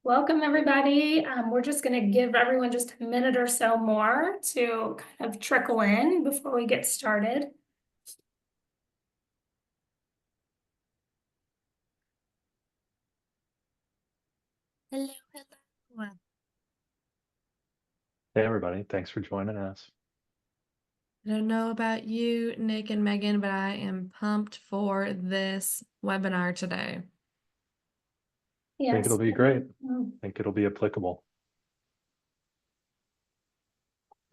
Welcome, everybody. We're just going to give everyone just a minute or so more to kind of trickle in before we get started. Hello, hello. Hey everybody, thanks for joining us. I don't know about you, Nick and Megan, but I am pumped for this webinar today. I think Yes. it'll be great. I think it'll be applicable.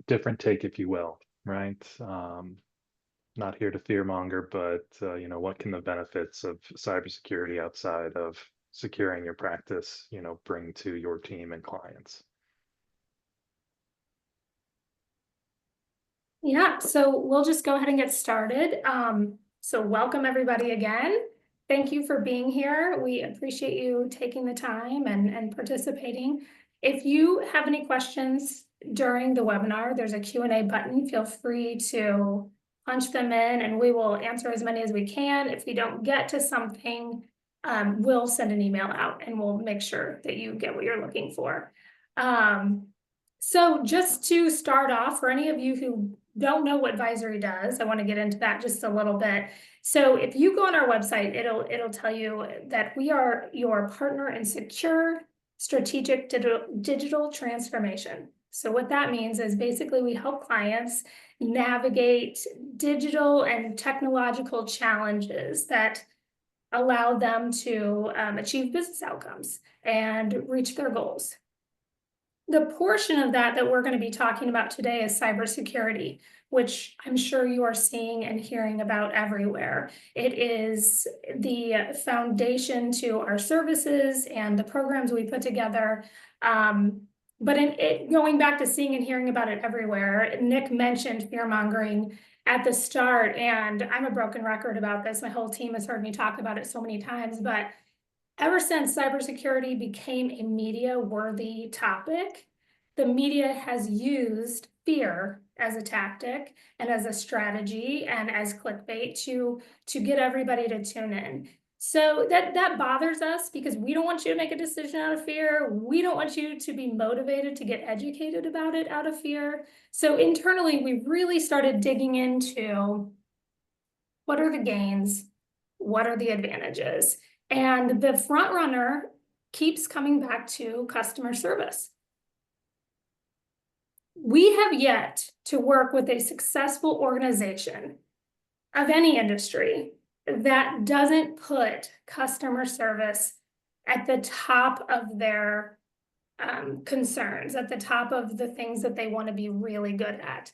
Different take, if you will, right? Not here to fearmonger, but what can the benefits of cybersecurity outside of securing your practice, bring to your team and clients? Yeah, so we'll just go ahead and get started. So welcome everybody again. Thank you for being here. We appreciate you taking the time and participating. If you have any questions during the webinar, there's a Q&A button. Feel free to punch them in and we will answer as many as we can. If we don't get to something, we'll send an email out and we'll make sure that you get what you're looking for. So just to start off, for any of you who don't know what Visory does, I want to get into that just a little bit. So if you go on our website, it'll tell you that we are your partner in secure strategic digital transformation. So what that means is basically we help clients navigate digital and technological challenges that allow them to achieve business outcomes and reach their goals. The portion of that we're going to be talking about today is cybersecurity, which I'm sure you are seeing and hearing about everywhere. It is the foundation to our services and the programs we put together. But going back to seeing and hearing about it everywhere, Nick mentioned fearmongering at the start, and I'm a broken record about this. My whole team has heard me talk about it so many times, but ever since cybersecurity became a media-worthy topic, the media has used fear as a tactic and as a strategy and as clickbait to get everybody to tune in. So that bothers us because we don't want you to make a decision out of fear. We don't want you to be motivated to get educated about it out of fear. So internally, we really started digging into what are the gains, what are the advantages, and the front runner keeps coming back to customer service. We have yet to work with a successful organization of any industry that doesn't put customer service at the top of their concerns, at the top of the things that they want to be really good at.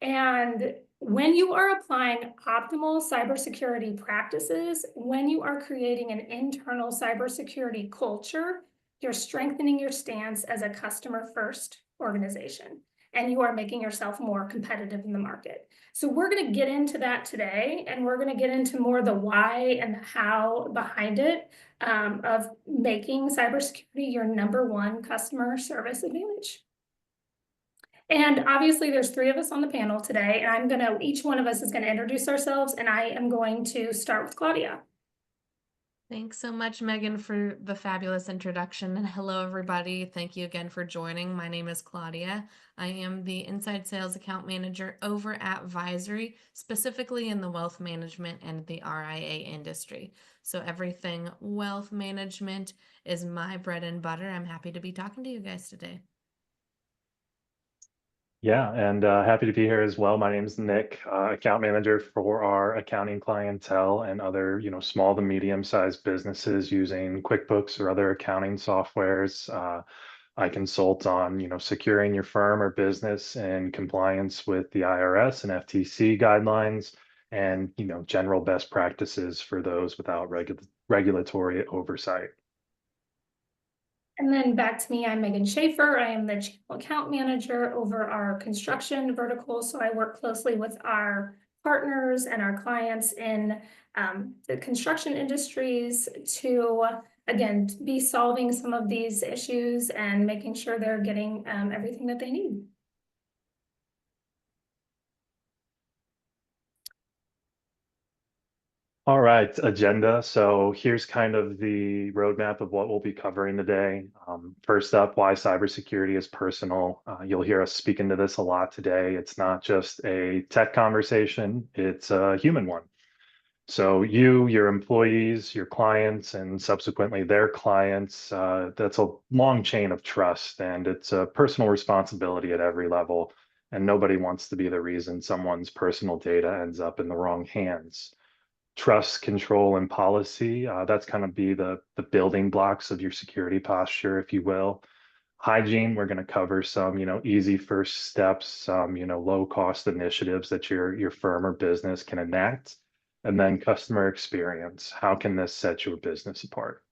And when you are applying optimal cybersecurity practices, when you are creating an internal cybersecurity culture, you're strengthening your stance as a customer-first organization, and you are making yourself more competitive in the market. So we're going to get into that today, and we're going to get into more the why and the how behind it, of making cybersecurity your #1 customer service advantage. And obviously there's 3 of us on the panel today, and each one of us is gonna introduce ourselves, and I am going to start with Claudia. Thanks so much, Megan, for the fabulous introduction. And hello, everybody. Thank you again for joining. My name is Claudia. I am the Inside Sales Account Manager over at Visory, specifically in the wealth management and the RIA industry. So everything wealth management is my bread and butter. I'm happy to be talking to you guys today. Yeah, and happy to be here as well. My name is Nick, account manager for our accounting clientele and other, small to medium-sized businesses using QuickBooks or other accounting softwares. I consult on, securing your firm or business in compliance with the IRS and FTC guidelines and, general best practices for those without regulatory oversight. And then back to me, I'm Megan Schaefer. I am the channel account manager over our construction vertical. So I work closely with our partners and our clients in the construction industries to, again, be solving some of these issues and making sure they're getting everything that they need. All right, agenda. So here's kind of the roadmap of what we'll be covering today. First up, why cybersecurity is personal. You'll hear us speak into this a lot today. It's not just a tech conversation, it's a human one. So you, your employees, your clients, and subsequently their clients, that's a long chain of trust, and it's a personal responsibility at every level. And nobody wants to be the reason someone's personal data ends up in the wrong hands. Trust, control, and policy, that's kind of be the building blocks of your security posture, if you will. Hygiene, we're going to cover some, easy first steps, some, low cost initiatives that your firm or business can enact. And then customer experience, how can this set your business apart?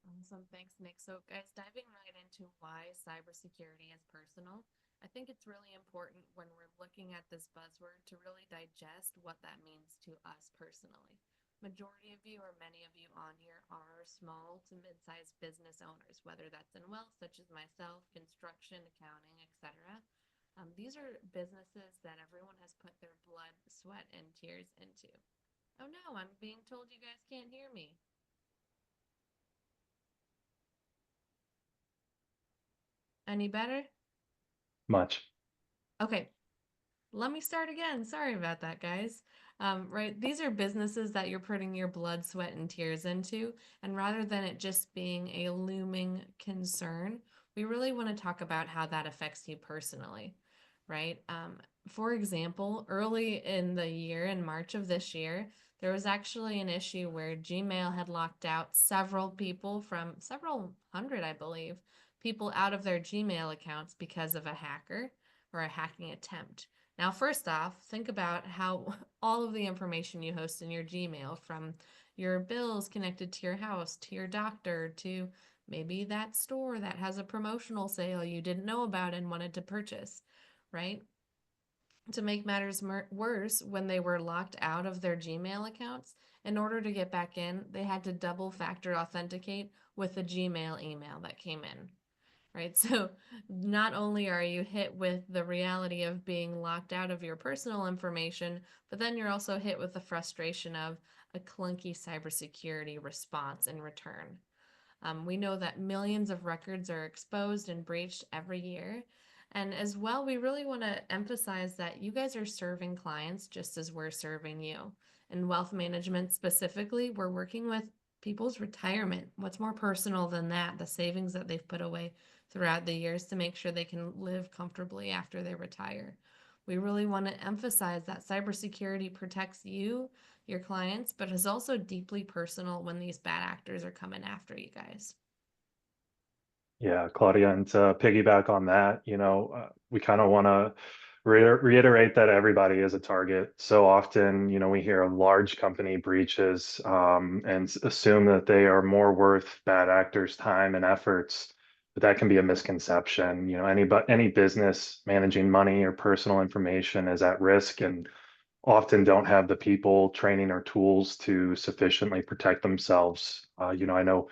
Awesome. Thanks, Nick. So, guys, diving right into why cybersecurity is personal, I think it's really important when we're looking at this buzzword to really digest what that means to us personally. Majority of you, or many of you on here, are small to mid-sized business owners, whether that's in wealth, such as myself, construction, accounting, etc. These are businesses that everyone has put their blood, sweat, and tears into. Oh no, I'm being told you guys can't hear me. Any better? Much. Okay, let me start again. Sorry about that, guys. Right, these are businesses that you're putting your blood, sweat, and tears into, and rather than it just being a looming concern, we really want to talk about how that affects you personally, right? For example, early in the year, in March of this year, there was actually an issue where Gmail had locked out several people from several hundred, I believe, people out of their Gmail accounts because of a hacker or a hacking attempt. Now, first off, think about how all of the information you host in your Gmail, from your bills connected to your house, to your doctor, to maybe that store that has a promotional sale you didn't know about and wanted to purchase, right? To make matters worse, when they were locked out of their Gmail accounts, in order to get back in, they had to double factor authenticate with the Gmail email that came in, right? So not only are you hit with the reality of being locked out of your personal information, but then you're also hit with the frustration of a clunky cybersecurity response in return. We know that millions of records are exposed and breached every year. And as well, we really want to emphasize that you guys are serving clients just as we're serving you. In wealth management specifically, we're working with people's retirement. What's more personal than that? The savings that they've put away throughout the years to make sure they can live comfortably after they retire. We really want to emphasize that cybersecurity protects you, your clients, but is also deeply personal when these bad actors are coming after you guys. Yeah, Claudia, and to piggyback on that, we kind of want to reiterate that everybody is a target. So often, we hear of large company breaches, and assume that they are more worth bad actors' time and efforts. But that can be a misconception. Any business managing money or personal information is at risk, and often don't have the people, training, or tools to sufficiently protect themselves. I know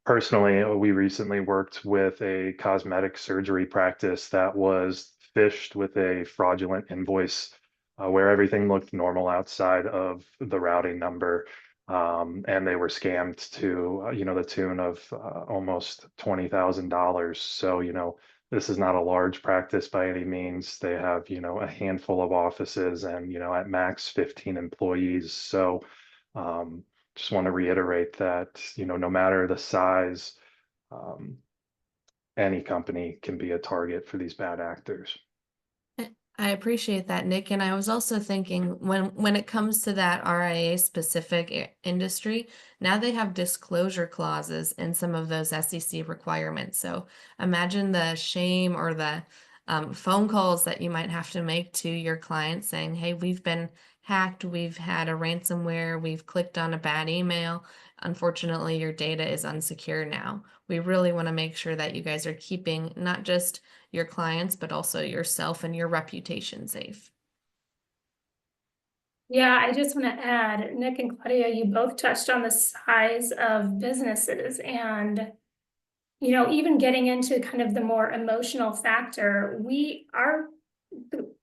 personally, we recently worked with a cosmetic surgery practice that was phished with a fraudulent invoice, where everything looked normal outside of the routing number. And they were scammed to, the tune of almost $20,000. So, this is not a large practice by any means. They have, a handful of offices and, at max 15 employees. So, just want to reiterate that, no matter the size, um, any company can be a target for these bad actors. I appreciate that, Nick. And I was also thinking when it comes to that RIA specific industry, now they have disclosure clauses in some of those SEC requirements. So imagine the shame or the phone calls that you might have to make to your clients saying, hey, we've been hacked, we've had a ransomware, we've clicked on a bad email. Unfortunately, your data is unsecure now. We really want to make sure that you guys are keeping not just your clients, but also yourself and your reputation safe. Yeah, I just want to add, Nick and Claudia, you both touched on the size of businesses and, even getting into kind of the more emotional factor,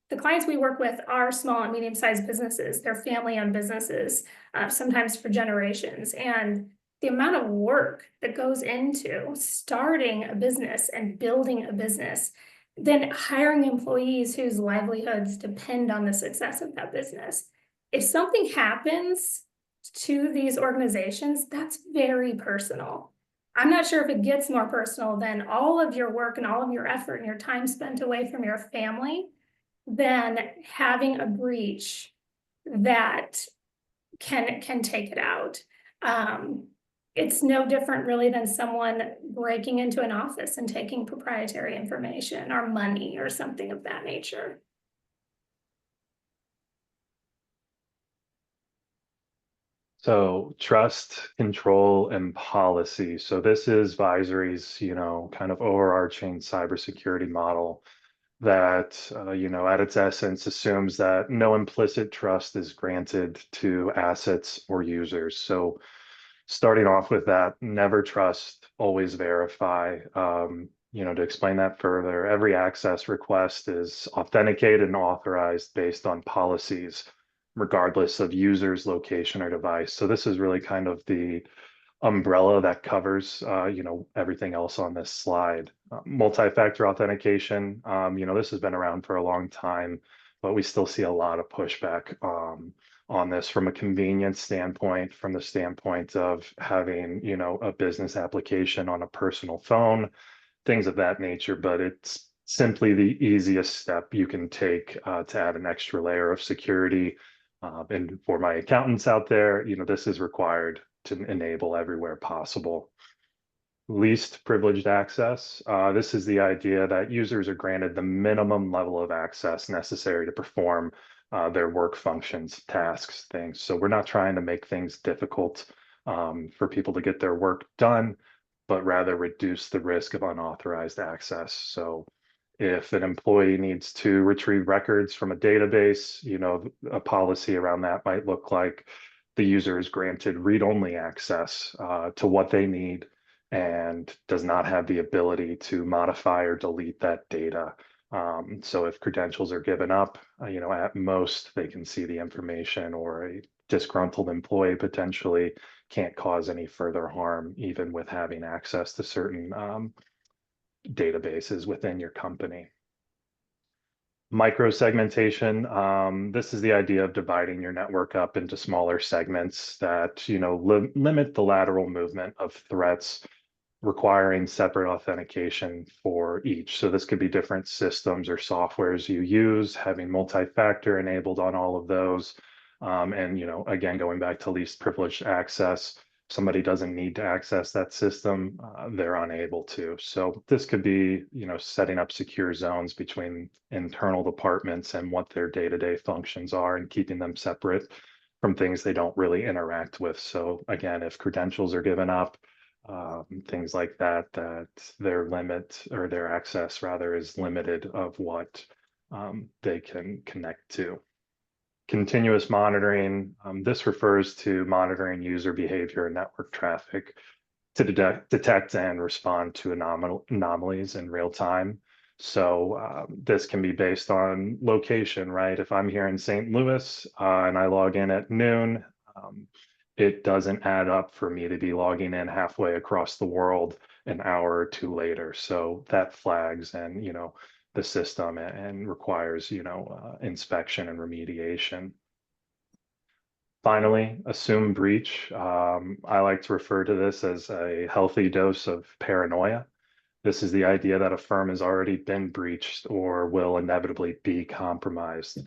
the clients we work with are small and medium-sized businesses. They're family-owned businesses, sometimes for generations. And the amount of work that goes into starting a business and building a business, then hiring employees whose livelihoods depend on the success of that business. If something happens to these organizations, that's very personal. I'm not sure if it gets more personal than all of your work and all of your effort and your time spent away from your family than having a breach that can take it out. It's no different really than someone breaking into an office and taking proprietary information or money or something of that nature. So trust, control, and policy. So this is Visory's, kind of overarching cybersecurity model that, at its essence assumes that no implicit trust is granted to assets or users. So starting off with that, never trust, always verify. To explain that further, every access request is authenticated and authorized based on policies, regardless of user's location or device. So this is really kind of the umbrella that covers, everything else on this slide. Multi-factor authentication, this has been around for a long time, but we still see a lot of pushback on this from a convenience standpoint, from the standpoint of having, a business application on a personal phone, things of that nature, but it's simply the easiest step you can take to add an extra layer of security. And for my accountants out there, this is required to enable everywhere possible. Least privileged access. This is the idea that users are granted the minimum level of access necessary to perform their work functions, tasks, things. So we're not trying to make things difficult for people to get their work done, but rather reduce the risk of unauthorized access. So if an employee needs to retrieve records from a database, a policy around that might look like the user is granted read-only access to what they need and does not have the ability to modify or delete that data. So if credentials are given up, at most they can see the information, or a disgruntled employee potentially can't cause any further harm, even with having access to certain databases within your company. Microsegmentation, this is the idea of dividing your network up into smaller segments that, limit the lateral movement of threats, requiring separate authentication for each. So this could be different systems or softwares you use, having multi-factor enabled on all of those. And, again, going back to least privileged access, somebody doesn't need to access that system, they're unable to. So this could be, setting up secure zones between internal departments and what their day-to-day functions are, and keeping them separate from things they don't really interact with. So again, if credentials are given up, things like that, that their limit, or their access rather, is limited of what they can connect to. Continuous monitoring, this refers to monitoring user behavior and network traffic to detect and respond to anomalies in real time. So this can be based on location, right? If I'm here in St. Louis and I log in at noon, it doesn't add up for me to be logging in halfway across the world an hour or two later. So that flags and, the system, and requires, inspection and remediation. Finally, assume breach. I like to refer to this as a healthy dose of paranoia. This is the idea that a firm has already been breached or will inevitably be compromised.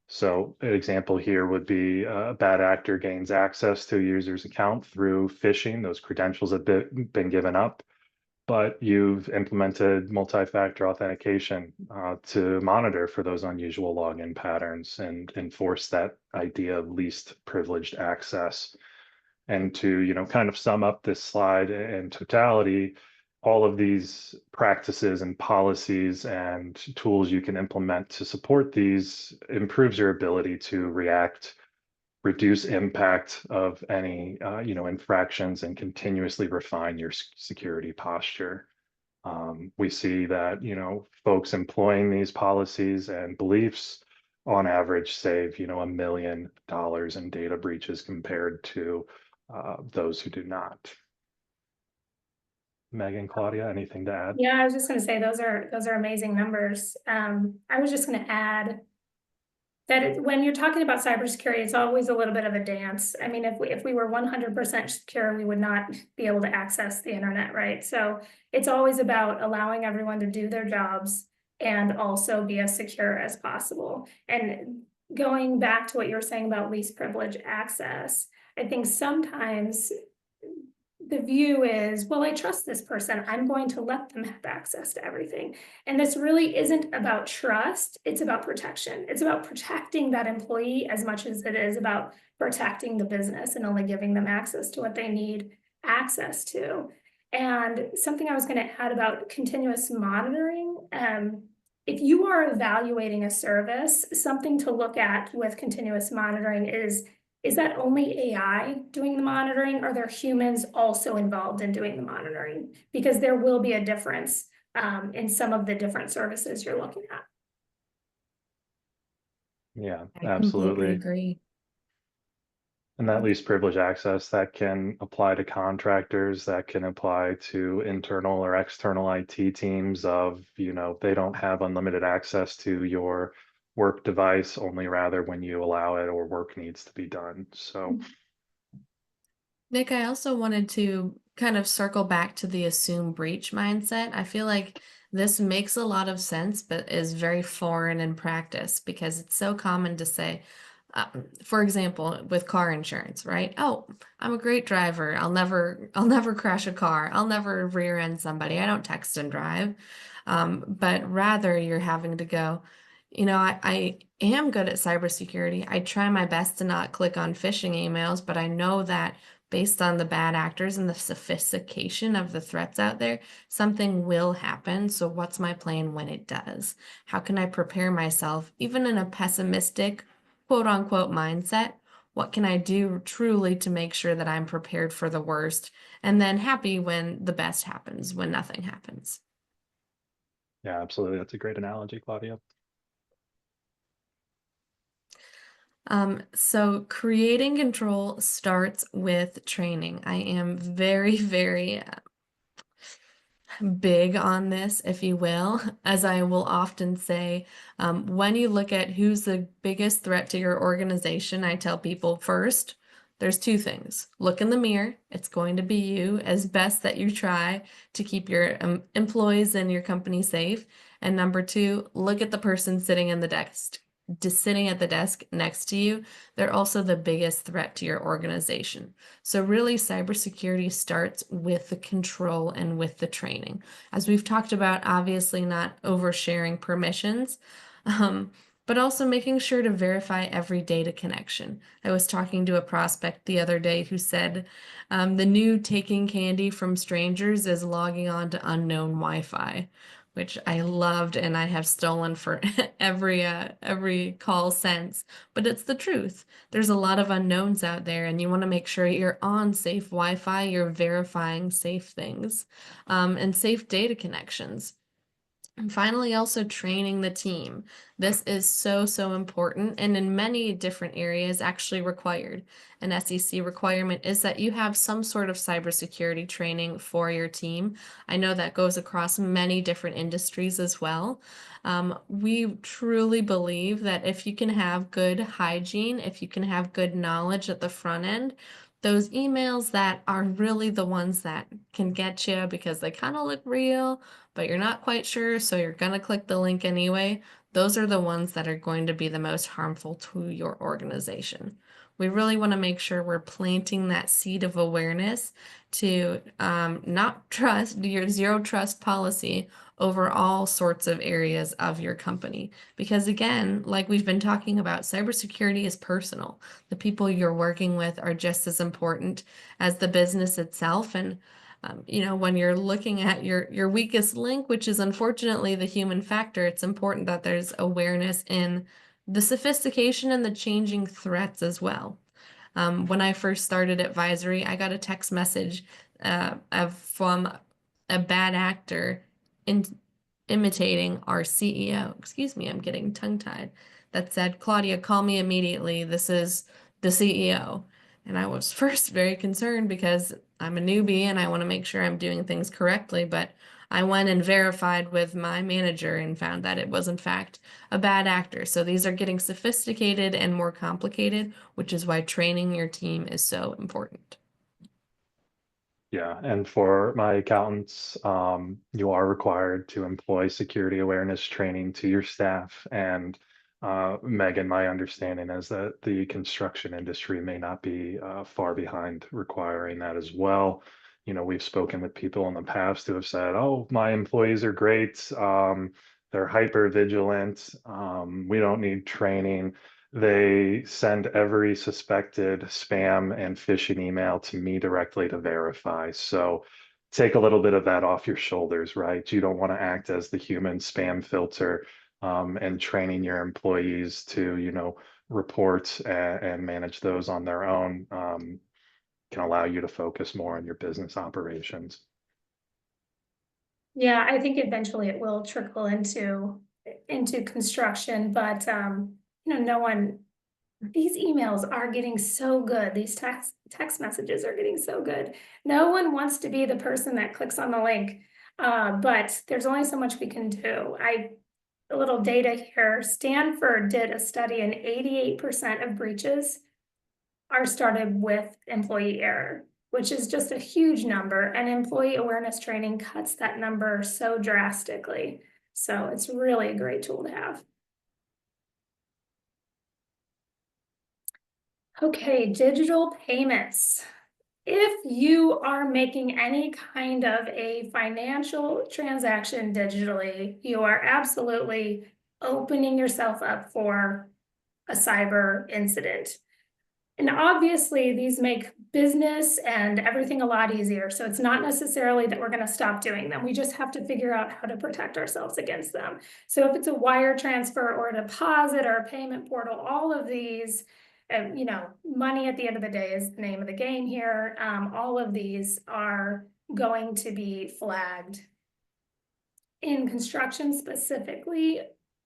So an example here would be a bad actor gains access to a user's account through phishing. Those credentials have been given up, but you've implemented multi-factor authentication to monitor for those unusual login patterns and enforce that idea of least privileged access. And to, kind of sum up this slide in totality, all of these practices and policies and tools you can implement to support these improves your ability to react, reduce impact of any infractions, and continuously refine your security posture. We see that folks employing these policies and beliefs on average save, $1 million in data breaches compared to those who do not. Megan, Claudia, anything to add? Yeah, I was just gonna say, those are amazing numbers. I was just gonna add that when you're talking about cybersecurity, it's always a little bit of a dance. I mean, if we were 100% secure, we would not be able to access the internet, right? So it's always about allowing everyone to do their jobs and also be as secure as possible. And going back to what you were saying about least privilege access, I think sometimes the view is, well, I trust this person, I'm going to let them have access to everything. And this really isn't about trust, it's about protection. It's about protecting that employee as much as it is about protecting the business and only giving them access to what they need access to. And something I was going to add about continuous monitoring, if you are evaluating a service, something to look at with continuous monitoring is that only AI doing the monitoring? Are there humans also involved in doing the monitoring? Because there will be a difference in some of the different services you're looking at. Yeah, I completely absolutely. agree. And that least privilege access that can apply to contractors, that can apply to internal or external IT teams of, they don't have unlimited access to your work device, only rather when you allow it or work needs to be done. So Nick, I also wanted to kind of circle back to the assume breach mindset. I feel like this makes a lot of sense, but is very foreign in practice because it's so common to say, for example, with car insurance, right? Oh, I'm a great driver. I'll never crash a car. I'll never rear end somebody. I don't text and drive. But rather you're having to go, I am good at cybersecurity. I try my best to not click on phishing emails, but I know that based on the bad actors and the sophistication of the threats out there, something will happen. So what's my plan when it does? How can I prepare myself, even in a pessimistic, quote unquote, mindset? What can I do truly to make sure that I'm prepared for the worst and then happy when the best happens, when nothing happens? yeah, absolutely. That's a great analogy, Claudia. So creating control starts with training. I am very, very big on this, if you will, as I will often say, when you look at who's the biggest threat to your organization, I tell people first, there's two things. Look in the mirror. It's going to be you as best that you try to keep your employees and your company safe. And number two, look at the person sitting in the desk. Just sitting at the desk next to you, they're also the biggest threat to your organization. So really, cybersecurity starts with the control and with the training. As we've talked about, obviously not oversharing permissions, but also making sure to verify every data connection. I was talking to a prospect the other day who said the new taking candy from strangers is logging on to unknown Wi-Fi, which I loved and I have stolen for every call since. But it's the truth. There's a lot of unknowns out there, and you want to make sure you're on safe Wi-Fi, you're verifying safe things, and safe data connections. And finally, also training the team. This is so, so important and in many different areas actually required. An SEC requirement is that you have some sort of cybersecurity training for your team. I know that goes across many different industries as well. We truly believe that if you can have good hygiene, if you can have good knowledge at the front end, those emails that are really the ones that can get you because they kind of look real, but you're not quite sure, so you're going to click the link anyway. Those are the ones that are going to be the most harmful to your organization. We really want to make sure we're planting that seed of awareness to not trust your zero trust policy over all sorts of areas of your company. Because again, like we've been talking about, cybersecurity is personal. The people you're working with are just as important as the business itself. And when you're looking at your weakest link, which is unfortunately the human factor, it's important that there's awareness in the sophistication and the changing threats as well. When I first started at Visory, I got a text message from a bad actor in imitating our CEO. Excuse me, I'm getting tongue-tied. that said, Claudia, call me immediately. This is the CEO. And I was first very concerned because I'm a newbie and I want to make sure I'm doing things correctly. But I went and verified with my manager and found that it was, in fact, a bad actor. So these are getting sophisticated and more complicated, which is why training your team is so important. Yeah, and for my accountants, you are required to employ security awareness training to your staff. And Megan, my understanding is that the construction industry may not be far behind requiring that as well. You know, we've spoken with people in the past who have said, "Oh, my employees are great. They're hyper vigilant. We don't need training." They send every suspected spam and phishing email to me directly to verify. So take a little bit of that off your shoulders, right? You don't want to act as the human spam filter, and training your employees to, report and manage those on their own, can allow you to focus more on your business operations. Yeah, I think eventually it will trickle into construction, but no one, these emails are getting so good. These text messages are getting so good. No one wants to be the person that clicks on the link. But there's only so much we can do. A little data here. Stanford did a study and 88% of breaches are started with employee error, which is just a huge number, and employee awareness training cuts that number so drastically. So it's really a great tool to have. Okay, digital payments. If you are making any kind of a financial transaction digitally, you are absolutely opening yourself up for a cyber incident. And obviously, these make business and everything a lot easier. So it's not necessarily that we're going to stop doing them. We just have to figure out how to protect ourselves against them. So if it's a wire transfer or a deposit or a payment portal, all of these, money at the end of the day is the name of the game here. All of these are going to be flagged. In construction specifically,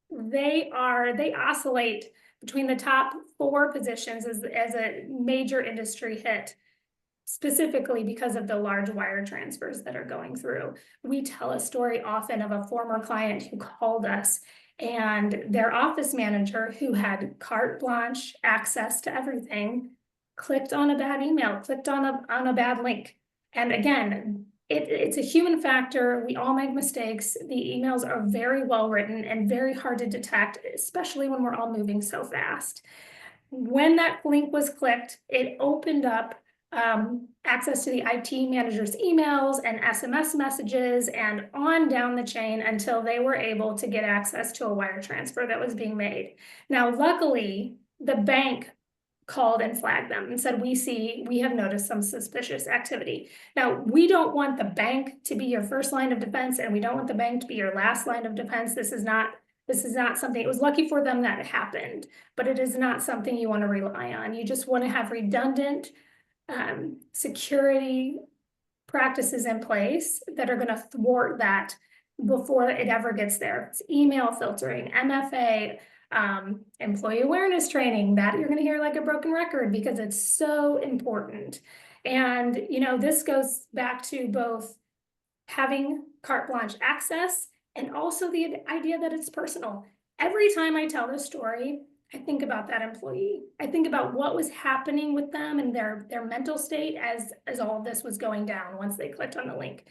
they oscillate between the top 4 positions as a major industry hit, specifically because of the large wire transfers that are going through. We tell a story often of a former client who called us, and their office manager, who had carte blanche access to everything, clicked on a bad email, clicked on a bad link. And again, it's a human factor. We all make mistakes. The emails are very well written and very hard to detect, especially when we're all moving so fast. When that link was clicked, it opened up access to the IT manager's emails and SMS messages and on down the chain until they were able to get access to a wire transfer that was being made. Now, luckily, the bank called and flagged them and said, we have noticed some suspicious activity. Now, we don't want the bank to be your first line of defense, and we don't want the bank to be your last line of defense. This is not something, it was lucky for them that it happened, but it is not something you want to rely on. You just want to have redundant security practices in place that are going to thwart that before it ever gets there. It's email filtering, MFA, employee awareness training, that you're going to hear like a broken record because it's so important. And, this goes back to both having carte blanche access and also the idea that it's personal. Every time I tell this story, I think about that employee. I think about what was happening with them and their mental state as all of this was going down once they clicked on the link.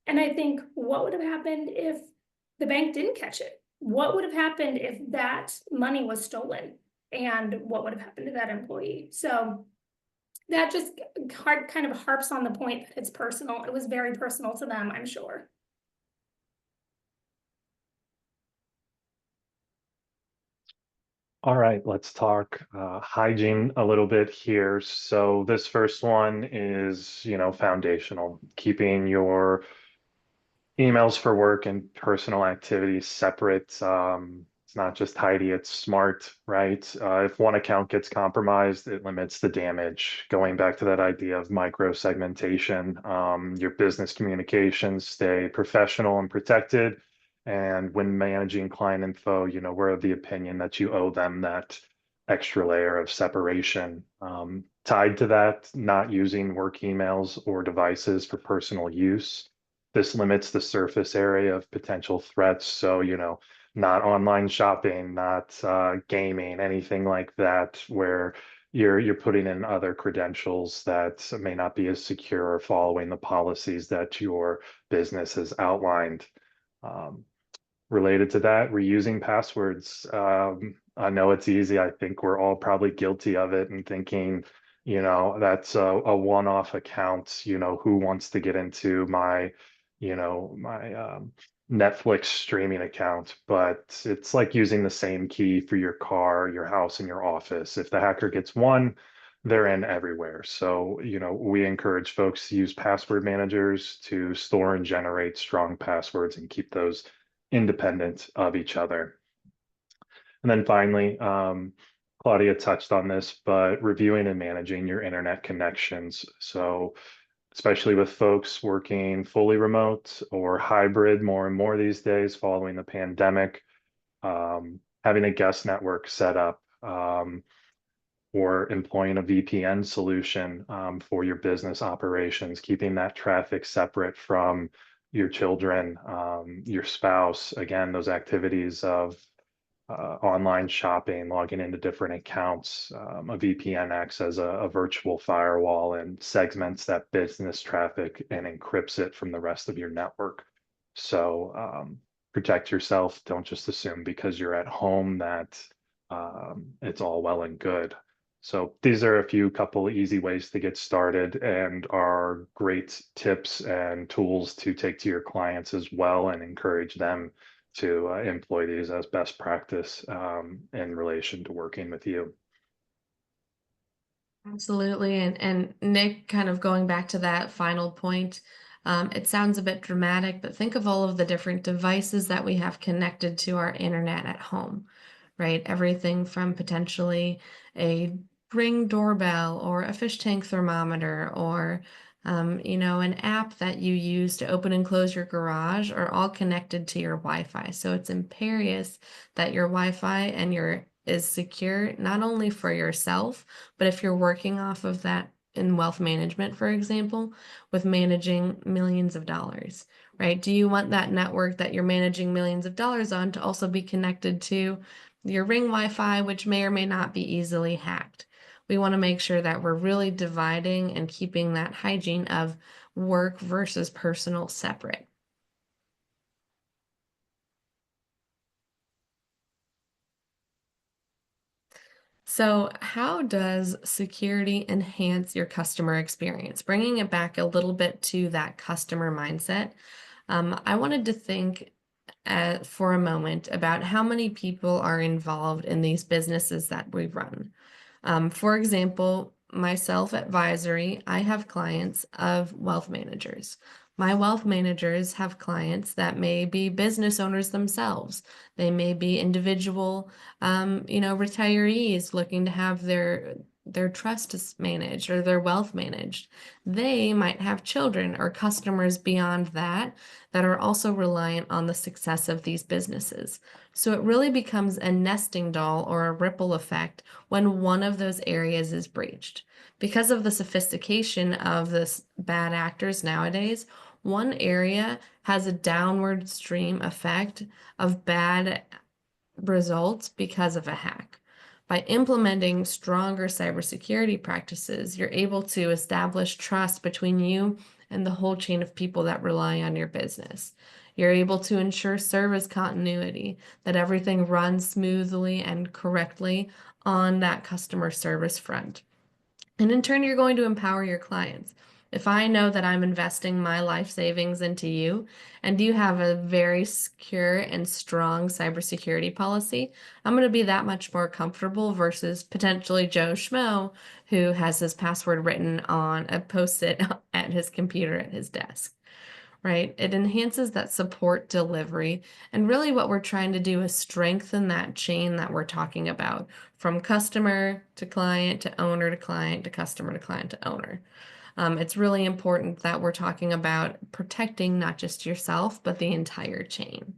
And I think, what would have happened if the bank didn't catch it? What would have happened if that money was stolen? And what would have happened to that employee? So that just kind of harps on the point that it's personal. It was very personal to them, I'm sure. All right, let's talk hygiene a little bit here. So this first one is, foundational, keeping your emails for work and personal activities separate. It's not just tidy, it's smart, right? If one account gets compromised, it limits the damage. Going back to that idea of microsegmentation, your business communications stay professional and protected. And when managing client info, we're of the opinion that you owe them that extra layer of separation. Tied to that, not using work emails or devices for personal use. This limits the surface area of potential threats. So, not online shopping, not gaming, anything like that, where you're putting in other credentials that may not be as secure or following the policies that your business has outlined. Um, Related to that, reusing passwords. I know it's easy. I think we're all probably guilty of it and thinking, that's a one-off account. Who wants to get into my Netflix streaming account? But it's like using the same key for your car, your house, and your office. If the hacker gets one, they're in everywhere. So, we encourage folks to use password managers to store and generate strong passwords and keep those independent of each other. And then finally, Claudia touched on this, but reviewing and managing your internet connections. So, especially with folks working fully remote or hybrid more and more these days following the pandemic, having a guest network set up, or employing a VPN solution for your business operations, keeping that traffic separate from your children, your spouse. Again, those activities of online shopping, logging into different accounts. A VPN acts as a virtual firewall and segments that business traffic and encrypts it from the rest of your network. So protect yourself. Don't just assume because you're at home that it's all well and good. So these are a few couple easy ways to get started and are great tips and tools to take to your clients as well and encourage them to employ these as best practice in relation to working with you. Absolutely. And Nick, kind of going back to that final point, it sounds a bit dramatic, but think of all of the different devices that we have connected to our internet at home, right? Everything from potentially a Ring doorbell or a fish tank thermometer or an app that you use to open and close your garage are all connected to your Wi-Fi. So it's imperative that your Wi-Fi and your is secure not only for yourself, but if you're working off of that in wealth management, for example, with managing millions of dollars, right? Do you want that network that you're managing millions of dollars on to also be connected to your Ring Wi-Fi, which may or may not be easily hacked? We want to make sure that we're really dividing and keeping that hygiene of work versus personal separate. So, how does security enhance your customer experience? Bringing it back a little bit to that customer mindset, I wanted to think for a moment about how many people are involved in these businesses that we run. For example, myself at Visory, I have clients of wealth managers. My wealth managers have clients that may be business owners themselves. They may be individual, retirees looking to have their trusts managed or their wealth managed. They might have children or customers beyond that that are also reliant on the success of these businesses. So it really becomes a nesting doll or a ripple effect when one of those areas is breached. Because of the sophistication of this bad actors nowadays, one area has a downward stream effect of bad results because of a hack. By implementing stronger cybersecurity practices, you're able to establish trust between you and the whole chain of people that rely on your business. You're able to ensure service continuity, that everything runs smoothly and correctly on that customer service front. And in turn, you're going to empower your clients. If I know that I'm investing my life savings into you and you have a very secure and strong cybersecurity policy, I'm going to be that much more comfortable versus potentially Joe Schmo who has his password written on a post-it at his computer at his desk, right? It enhances that support delivery. And really what we're trying to do is strengthen that chain that we're talking about from customer to client to owner to client to customer to client to owner. It's really important that we're talking about protecting not just yourself, but the entire chain.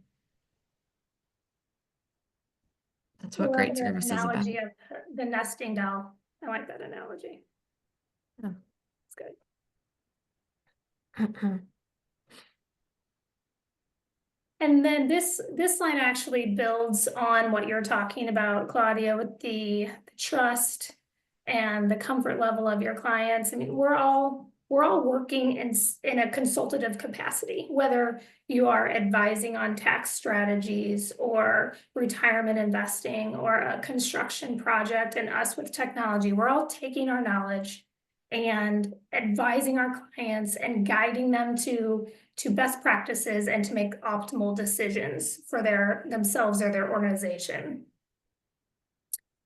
That's I what love great the service is about. analogy of the nesting doll. I like that analogy. Yeah. It's good. And then this line actually builds on what you're talking about, Claudia, with the trust and the comfort level of your clients. I mean, we're all working in a consultative capacity, whether you are advising on tax strategies or retirement investing or a construction project, and us with technology. We're all taking our knowledge and advising our clients and guiding them to best practices and to make optimal decisions for themselves or their organization.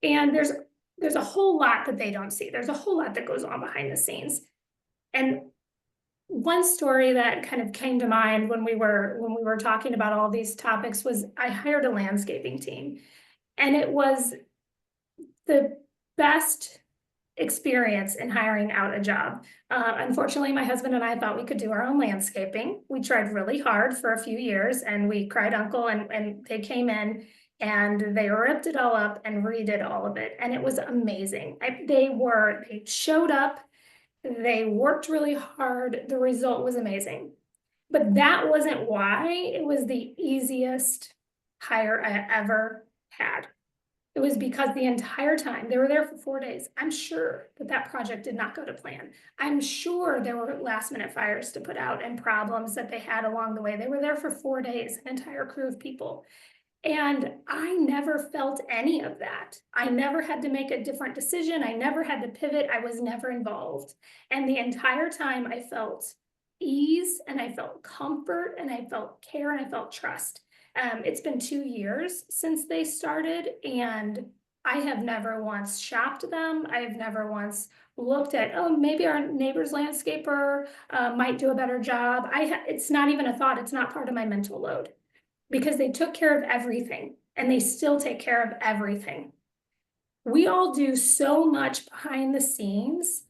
And there's a whole lot that they don't see. There's a whole lot that goes on behind the scenes. And one story that kind of came to mind when we were talking about all these topics was I hired a landscaping team, and it was the best experience in hiring out a job. Unfortunately, my husband and I thought we could do our own landscaping. We tried really hard for a few years, and we cried uncle, and they came in and they ripped it all up and redid all of it. And it was amazing. They showed up, they worked really hard. The result was amazing. But that wasn't why it was the easiest hire I ever had. It was because the entire time, they were there for 4 days. I'm sure that project did not go to plan. I'm sure there were last minute fires to put out and problems that they had along the way. They were there for 4 days, an entire crew of people. And I never felt any of that. I never had to make a different decision. I never had to pivot. I was never involved. And the entire time I felt ease, and I felt comfort, and I felt care, and I felt trust. It's been 2 years since they started, and I have never once shopped them. I have never once looked at, oh, maybe our neighbor's landscaper might do a better job. It's not even a thought. It's not part of my mental load, because they took care of everything, and they still take care of everything. We all do so much behind the scenes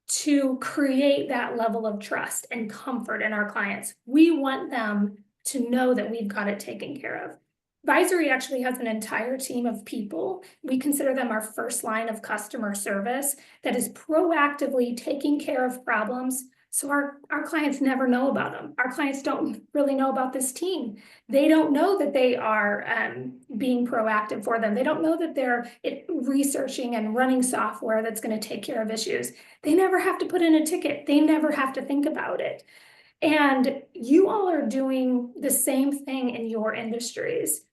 to create that level of trust and comfort in our clients. We want them to know that we've got it taken care of. Visory actually has an entire team of people. We consider them our first line of customer service that is proactively taking care of problems. So our clients never know about them. Our clients don't really know about this team. They don't know that they are being proactive for them. They don't know that they're researching and running software that's going to take care of issues. They never have to put in a ticket. They never have to think about it. And you all are doing the same thing in your industries.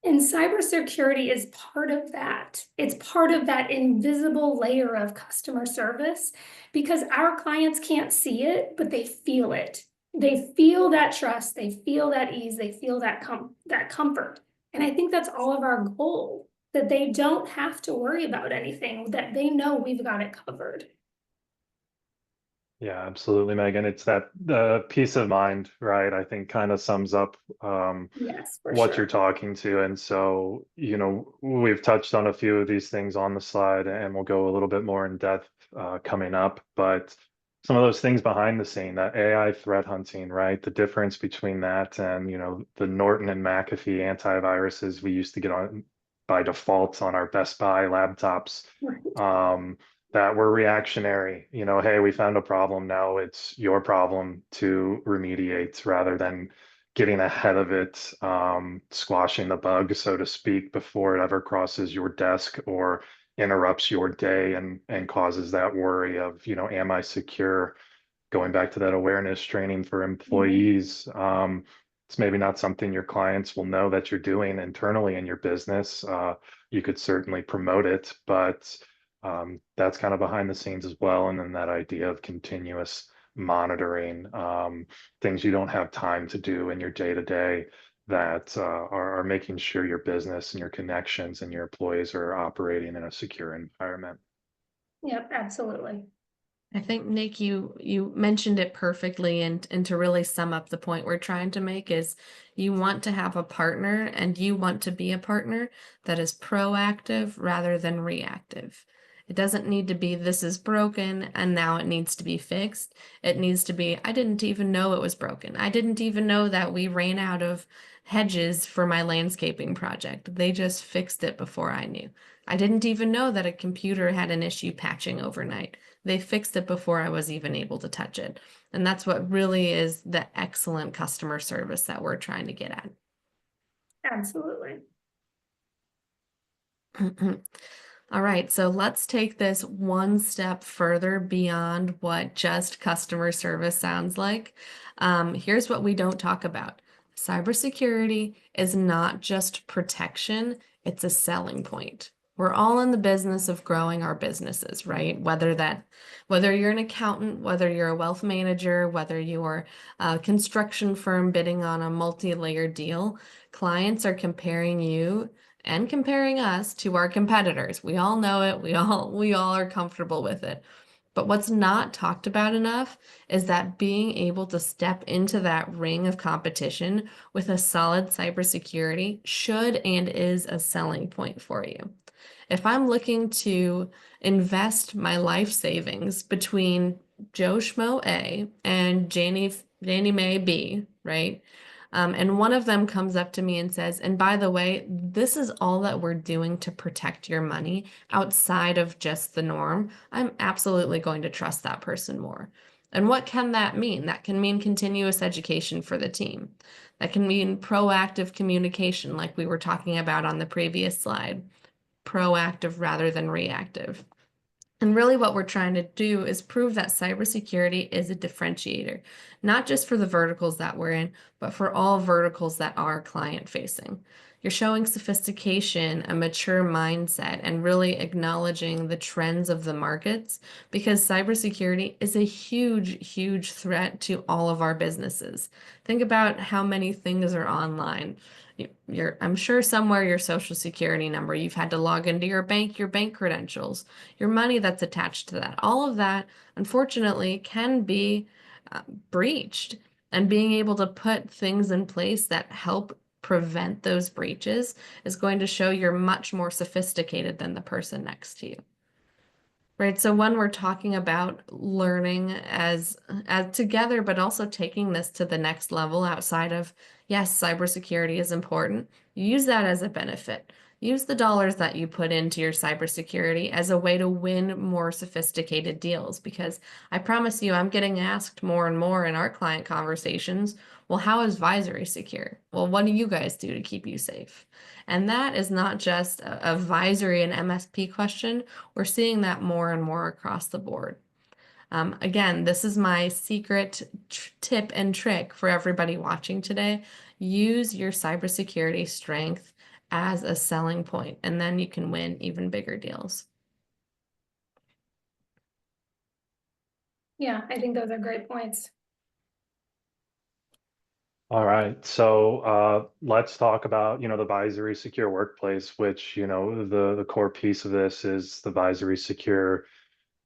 And cybersecurity is part of that. It's part of that invisible layer of customer service, because our clients can't see it, but they feel it. They feel that trust, they feel that ease, they feel that comfort. And I think that's all of our goal, that they don't have to worry about anything, that they know we've got it covered. Yeah, absolutely, Megan. It's that the peace of mind, right? I think kind of sums up Yes, for what you're sure. talking to. And so, we've touched on a few of these things on the slide, and we'll go a little bit more in depth coming up. But some of those things behind the scene, that AI threat hunting, right? The difference between that and, the Norton and McAfee antiviruses we used to get on by default on our Best Buy laptops. Right. That were reactionary, hey, we found a problem, now it's your problem to remediate, rather than getting ahead of it, squashing the bug, so to speak, before it ever crosses your desk or interrupts your day and causes that worry of, am I secure? Going back to that awareness training for Mhm. employees, it's maybe not something your clients will know that you're doing internally in your business. You could certainly promote it, but that's kind of behind the scenes as well. And then that idea of continuous monitoring, things you don't have time to do in your day to day, that are making sure your business and your connections and your employees are operating in a secure environment. Yep, absolutely. I think, Nick, you mentioned it perfectly, and to really sum up the point we're trying to make is you want to have a partner, and you want to be a partner that is proactive rather than reactive. It doesn't need to be this is broken and now it needs to be fixed. It needs to be I didn't even know it was broken. I didn't even know that we ran out of hedges for my landscaping project. They just fixed it before I knew. I didn't even know that a computer had an issue patching overnight. They fixed it before I was even able to touch it. And that's what really is the excellent customer service that we're trying to get at. Absolutely. All right, so let's take this one step further beyond what just customer service sounds like. Here's what we don't talk about. Cybersecurity is not just protection, it's a selling point. We're all in the business of growing our businesses, right? Whether you're an accountant, whether you're a wealth manager, whether you're a construction firm bidding on a multi-layered deal, clients are comparing you and comparing us to our competitors. We all know it. We all are comfortable with it. But what's not talked about enough is that being able to step into that ring of competition with a solid cybersecurity should and is a selling point for you. If I'm looking to invest my life savings between Joe Schmo A and Janie Mae B, right? And one of them comes up to me and says, and by the way, this is all that we're doing to protect your money outside of just the norm. I'm absolutely going to trust that person more. And what can that mean? That can mean continuous education for the team. That can mean proactive communication, like we were talking about on the previous slide, proactive rather than reactive. And really what we're trying to do is prove that cybersecurity is a differentiator, not just for the verticals that we're in, but for all verticals that are client facing. You're showing sophistication, a mature mindset, and really acknowledging the trends of the markets because cybersecurity is a huge, huge threat to all of our businesses. Think about how many things are online. I'm sure somewhere your social security number, you've had to log into your bank credentials, your money that's attached to that. All of that, unfortunately, can be breached. And being able to put things in place that help prevent those breaches is going to show you're much more sophisticated than the person next to you. Right. So when we're talking about learning as together, but also taking this to the next level outside of, yes, cybersecurity is important. Use that as a benefit. Use the dollars that you put into your cybersecurity as a way to win more sophisticated deals, because I promise you, I'm getting asked more and more in our client conversations, well, how is Visory secure? Well, what do you guys do to keep you safe? And that is not just a Visory and MSP question. We're seeing that more and more across the board. Again, this is my secret tip and trick for everybody watching today. Use your cybersecurity strength as a selling point, and then you can win even bigger deals. Yeah, I think those are great points. All right, so let's talk about, the Visory Secure Workplace, which, the core piece of this is the Visory Secure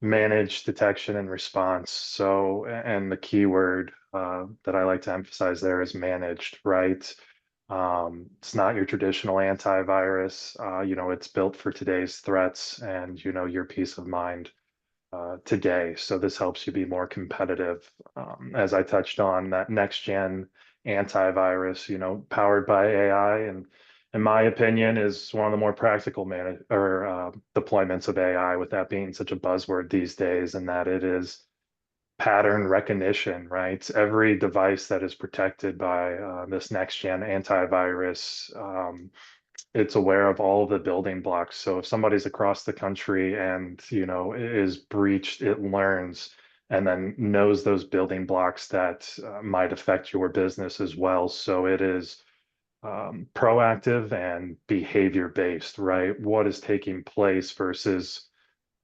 Managed Detection and Response. So, and the keyword that I like to emphasize there is managed, right? It's not your traditional antivirus. It's built for today's threats and, your peace of mind today. So this helps you be more competitive. As I touched on, that next gen antivirus, powered by AI, and in my opinion, is one of the more practical deployments of AI, with that being such a buzzword these days, and that it is pattern recognition, right? Every device that is protected by this next gen antivirus, it's aware of all of the building blocks. So if somebody's across the country and, is breached, it learns and then knows those building blocks that might affect your business as well. So it is proactive and behavior based, right? What is taking place versus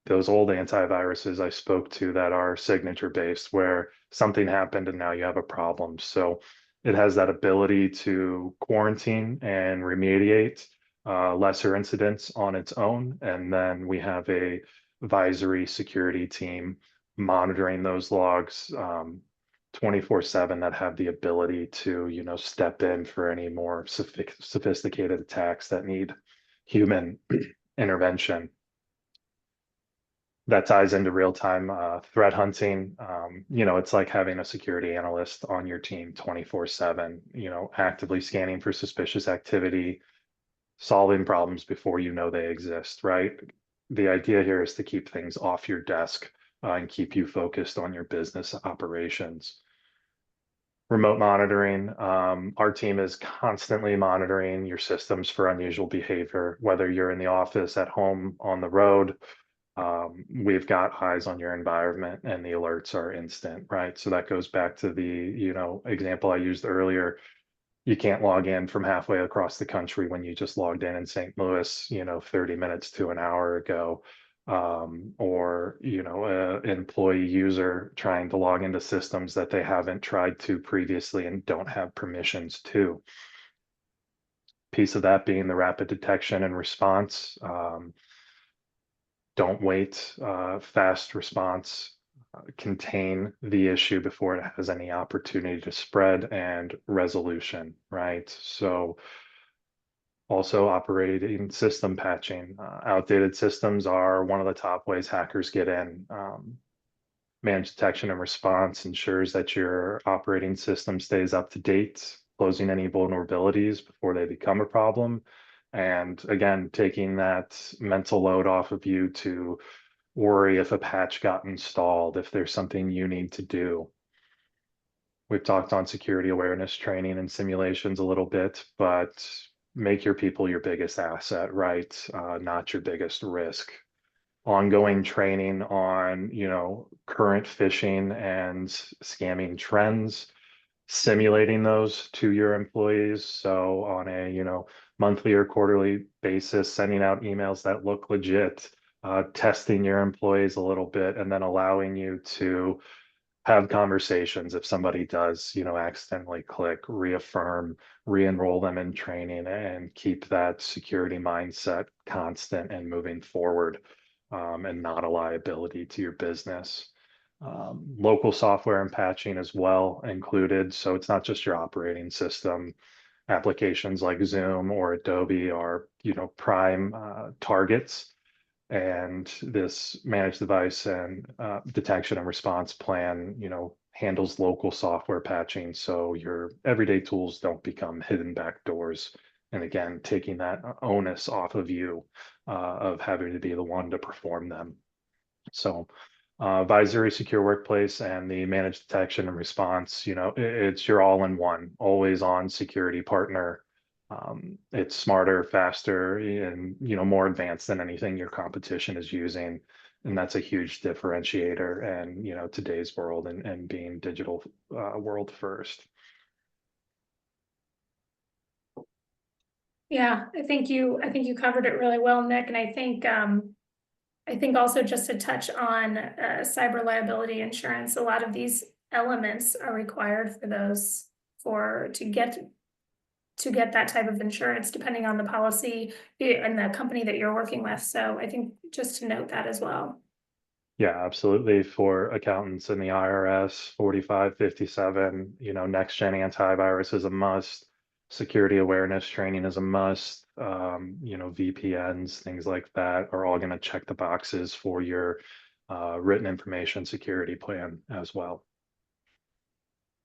those old antiviruses I spoke to that are signature based, where something happened and now you have a problem. So it has that ability to quarantine and remediate lesser incidents on its own. And then we have a Visory security team monitoring those logs 24/7 that have the ability to, step in for any more sophisticated attacks that need human intervention. That ties into real-time threat hunting. It's like having a security analyst on your team 24/7, actively scanning for suspicious activity, solving problems before you know they exist, right? The idea here is to keep things off your desk and keep you focused on your business operations. Remote monitoring. Our team is constantly monitoring your systems for unusual behavior, whether you're in the office, at home, on the road. We've got eyes on your environment and the alerts are instant, right? So that goes back to the, example I used earlier. You can't log in from halfway across the country when you just logged in St. Louis, 30 minutes to an hour ago. Or, an employee user trying to log into systems that they haven't tried to previously and don't have permissions to. Piece of that being the rapid detection and response. Don't wait, fast response, contain the issue before it has any opportunity to spread, and resolution, right? So also operating system patching. Outdated systems are one of the top ways hackers get in. Managed detection and response ensures that your operating system stays up to date, closing any vulnerabilities before they become a problem. And again, taking that mental load off of you to worry if a patch got installed, if there's something you need to do. We've talked on security awareness training and simulations a little bit, but make your people your biggest asset, right? Not your biggest risk. Ongoing training on, current phishing and scamming trends, simulating those to your employees. So on a, monthly or quarterly basis, sending out emails that look legit, testing your employees a little bit, and then allowing you to have conversations if somebody does, accidentally click, reaffirm, re-enroll them in training, and keep that security mindset constant and moving forward, and not a liability to your business. Local software and patching as well included. So it's not just your operating system. Applications like Zoom or Adobe are, prime targets. And this managed device and detection and response plan, handles local software patching. So your everyday tools don't become hidden backdoors. And again, taking that onus off of you of having to be the one to perform them. So Visory Secure Workplace and the managed detection and response, it's your all-in-one, always on security partner. It's smarter, faster, and more advanced than anything your competition is using. And that's a huge differentiator and today's world and being digital world first. Yeah, I think you covered it really well, Nick, and I think also just to touch on cyber liability insurance, a lot of these elements are required for those to get that type of insurance, depending on the policy and the company that you're working with. So I think just to note that as well. Yeah, absolutely. For accountants in the IRS, 4557, next gen antivirus is a must. Security awareness training is a must. VPNs, things like that are all going to check the boxes for your written information security plan as well.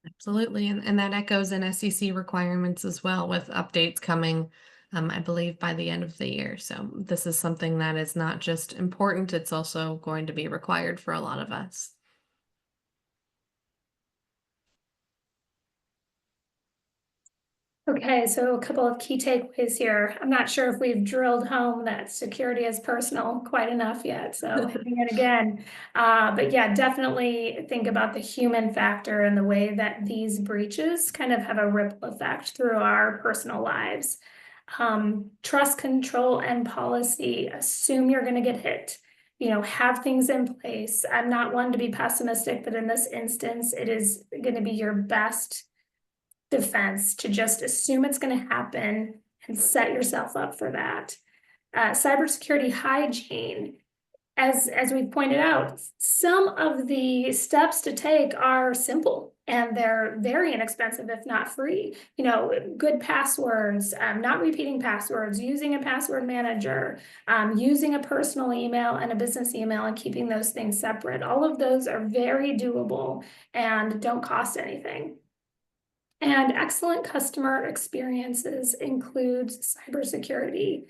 Absolutely. And that echoes in SEC requirements as well, with updates coming, I believe, by the end of the year. So this is something that is not just important, it's also going to be required for a lot of us. Okay, so a couple of key takeaways here. I'm not sure if we've drilled home that security is personal quite enough yet, so hitting it again. But yeah, definitely think about the human factor and the way that these breaches kind of have a ripple effect through our personal lives. Trust, control, and policy. Assume you're going to get hit. Have things in place. I'm not one to be pessimistic, but in this instance, it is going to be your best defense to just assume it's going to happen and set yourself up for that. Cybersecurity hygiene, as we've pointed out, some of the steps to take are simple. And they're very inexpensive, if not free. You know, good passwords, not repeating passwords, using a password manager, using a personal email and a business email and keeping those things separate. All of those are very doable and don't cost anything. And excellent customer experiences includes cybersecurity.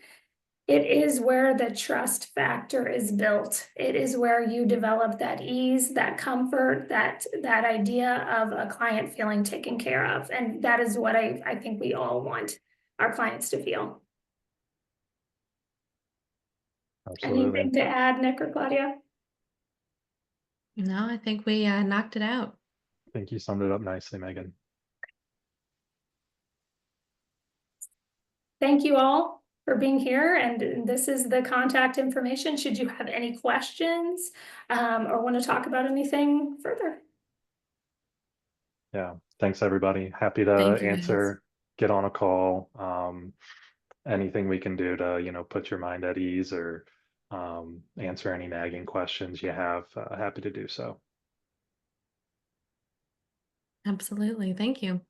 It is where the trust factor is built. It is where you develop that ease, that comfort, that idea of a client feeling taken care of. And that is what I think we all want our clients to feel. Absolutely. Anything to add, Nick or Claudia? No, I think we knocked it out. I think you summed it up nicely, Megan. Thank you all for being here, and this is the contact information should you have any questions or want to talk about anything further. Yeah, thanks everybody. Happy to Thank you, guys. answer, get on a call. Anything we can do to, put your mind at ease or answer any nagging questions you have, happy to do so. Absolutely. Thank you.